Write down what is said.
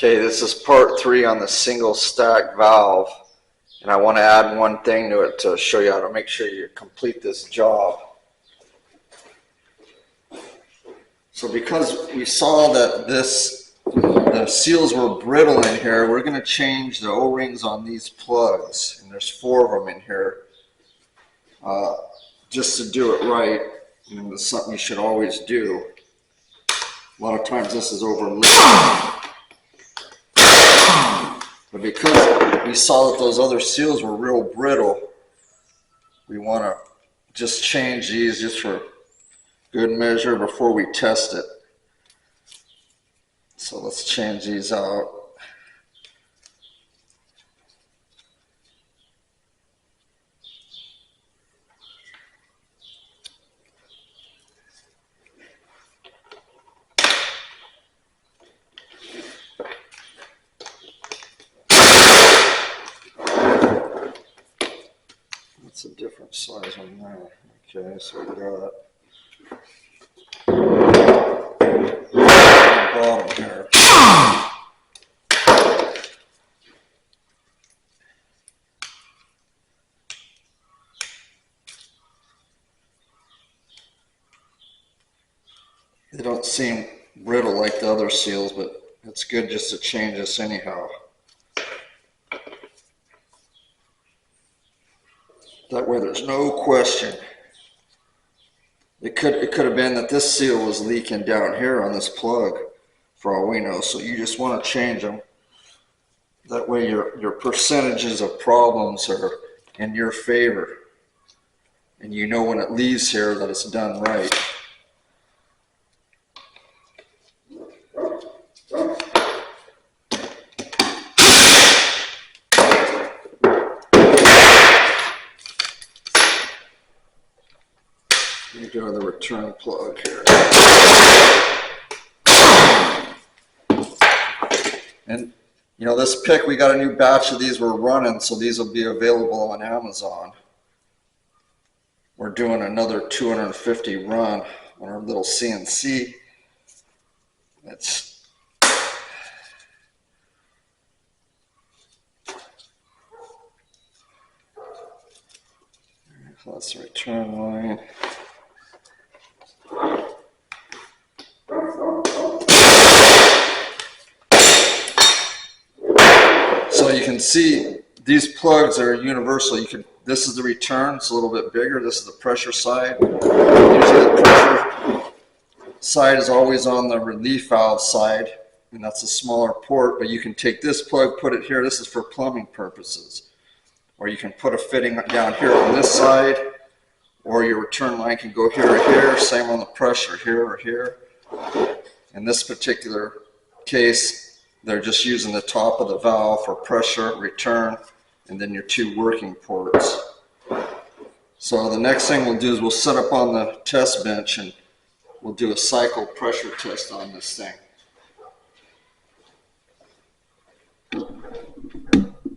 Okay, this is part 3 on the single stack valve, and I want to add one thing to it to show you how to make sure you complete this job. So because we saw that the seals were brittle in here, we're going to change the O-rings on these plugs, and there's 4 of them in here, just to do it right. And it's something you should always do. A lot of times this is overlooked. But because we saw that those other seals were real brittle, we want to just change these just for good measure before we test it. So let's change these out. That's a different size one there. Okay, so we got the bottom here. They don't seem brittle like the other seals, but it's good just to change this anyhow. That way there's no question. It could have been that this seal was leaking down here on this plug, for all we know. So you just want to change them. That way your percentages of problems are in your favor. And you know when it leaves here that it's done right. We go to the return plug here. And you know, this pick, we got a new batch of these we're running, so these will be available on Amazon. We're doing another 250 run on our little CNC. That's the return line. So you can see these plugs are universal. This is the return, it's a little bit bigger. This is the pressure side. Usually the pressure side is always on the relief valve side, and that's a smaller port, but you can take this plug, put it here. This is for plumbing purposes. Or you can put a fitting down here on this side, or your return line can go here or here, same on the pressure, here or here. In this particular case, they're just using the top of the valve for pressure, return, and then your 2 working ports. So the next thing we'll do is we'll set up on the test bench and we'll do a cycle pressure test on this thing.